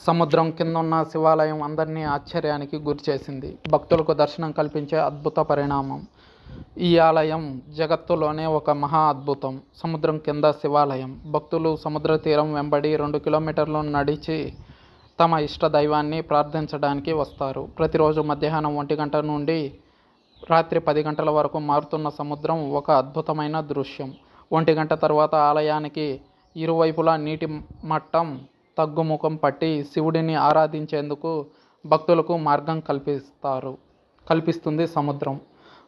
సముద్రం కిందున్న శివాలయం అందరినీ ఆశ్చర్యానికి గురిచేసింది. భక్తులకు దర్శనం కల్పించే అద్భుత పరిణామం. ఈ ఆలయం జగత్తులోనే ఒక మహా అద్భుతం. సముద్రం కింద శివాలయం. భక్తులు సముద్ర తీరం వెంబడి 2 కిలోమీటర్లు నడిచి తమ ఇష్ట దైవాన్ని ప్రార్థించడానికి వస్తారు. ప్రతిరోజు మధ్యాహ్నం 1 గంట నుండి రాత్రి 10 గంటల వరకు మారుతున్న సముద్రం ఒక అద్భుతమైన దృశ్యం. 1 గంట తర్వాత ఆలయానికి ఇరువైపులా నీటి మట్టం తగ్గుముఖం పట్టి శివుడిని ఆరాధించేందుకు భక్తులకు మార్గం కల్పిస్తుంది సముద్రం.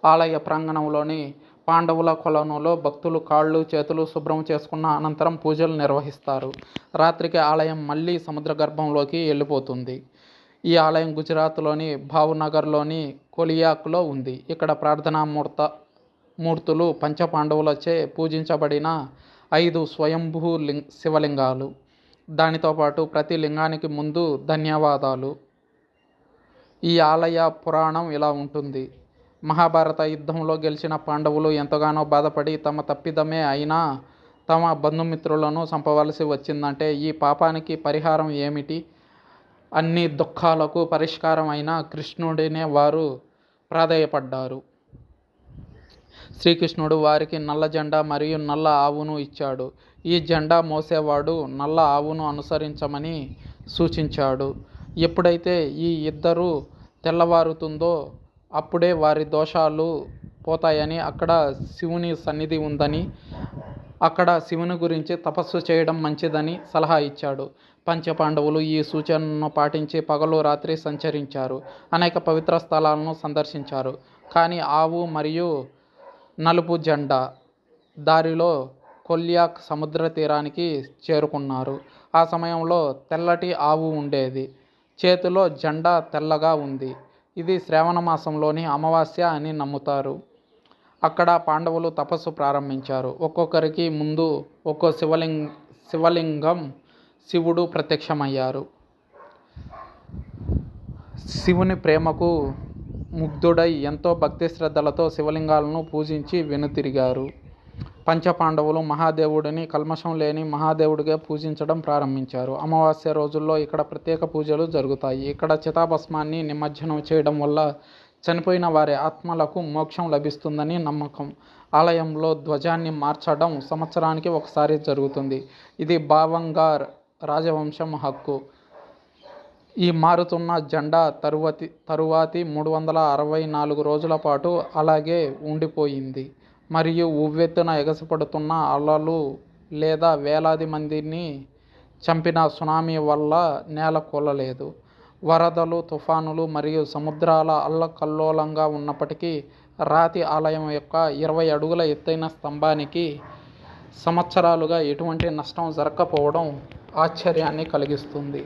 ఆలయ ప్రాంగణంలోని పాండవుల కొలనులో భక్తులు కాళ్ళు చేతులు శుభ్రం చేసుకున్న అనంతరం పూజలు నిర్వహిస్తారు. రాత్రికి ఆలయం మళ్ళీ సముద్ర గర్భంలోకి వెళ్ళిపోతుంది. ఈ ఆలయం గుజరాత్లోని భావనగర్లోని కొలియాక్లో ఉంది. ఇక్కడ ప్రార్థనా మూర్తులు పంచపాండవులచే పూజించబడిన 5 స్వయంభూ శివలింగాలు. దానితో పాటు ప్రతి లింగానికి ముందు ధన్యవాదాలు. ఈ ఆలయ పురాణం ఇలా ఉంటుంది. మహాభారత యుద్ధంలో గెలిచిన పాండవులు ఎంతగానో బాధపడి తమ తప్పిదమే అయినా తమ బంధుమిత్రులను చంపవలసి వచ్చిందంటే ఈ పాపానికి పరిహారం ఏమిటి? అన్ని దుఃఖాలకు పరిష్కారం అయిన కృష్ణుడినే వారు ప్రాధేయపడ్డారు. శ్రీకృష్ణుడు వారికి నల్ల జెండా మరియు నల్ల ఆవును ఇచ్చాడు. ఈ జెండా మోసేవాడు నల్ల ఆవును అనుసరించమని సూచించాడు. ఎప్పుడైతే ఈ ఇద్దరు తెల్లవారుతుందో అప్పుడే వారి దోషాలు పోతాయని, అక్కడ శివుని సన్నిధి ఉందని, అక్కడ శివుని గురించి తపస్సు చేయడం మంచిదని సలహా ఇచ్చాడు. పంచపాండవులు ఈ సూచనను పాటించి పగలు రాత్రి సంచరించారు. అనేక పవిత్ర స్థలాలను సందర్శించారు. కానీ ఆవు మరియు నలుపు జెండా దారిలో కొల్యాక్ సముద్ర తీరానికి చేరుకున్నారు. ఆ సమయంలో తెల్లటి ఆవు ఉండేది. చేతిలో జెండా తెల్లగా ఉంది. ఇది శ్రావణ మాసంలోని అమావాస్య అని నమ్ముతారు. అక్కడ పాండవులు తపస్సు ప్రారంభించారు. ఒక్కొక్కరికి ముందు ఒక్కో శివలింగం శివుడు ప్రత్యక్షమయ్యారు. శివుని ప్రేమకు ముగ్ధుడై ఎంతో భక్తి శ్రద్ధలతో శివలింగాలను పూజించి వెనుతిరిగారు. పంచపాండవులు మహాదేవుడిని కల్మషం లేని మహాదేవుడిగా పూజించడం ప్రారంభించారు. అమావాస్య రోజుల్లో ఇక్కడ ప్రత్యేక పూజలు జరుగుతాయి. ఇక్కడ చితాభస్మాన్ని నిమజ్జనం చేయడం వల్ల చనిపోయిన వారి ఆత్మలకు మోక్షం లభిస్తుందని నమ్మకం. ఆలయంలో ధ్వజాన్ని మార్చడం సంవత్సరానికి ఒకసారి జరుగుతుంది. ఇది భావంగార్ రాజవంశం హక్కు. ఈ మారుతున్న జెండా తరువాతి 364 రోజుల పాటు అలాగే ఉండిపోయింది మరియు ఉవ్వెత్తున ఎగసిపడుతున్న అలలు లేదా వేలాది మందిని చంపిన సునామీ వల్ల నేల కూలలేదు. వరదలు, తుఫానులు మరియు సముద్రాల అల్లకల్లోలంగా ఉన్నప్పటికీ రాతి ఆలయం యొక్క 20 అడుగుల ఎత్తైన స్తంభానికి సంవత్సరాలుగా ఎటువంటి నష్టం జరగకపోవడం ఆశ్చర్యాన్ని కలిగిస్తుంది.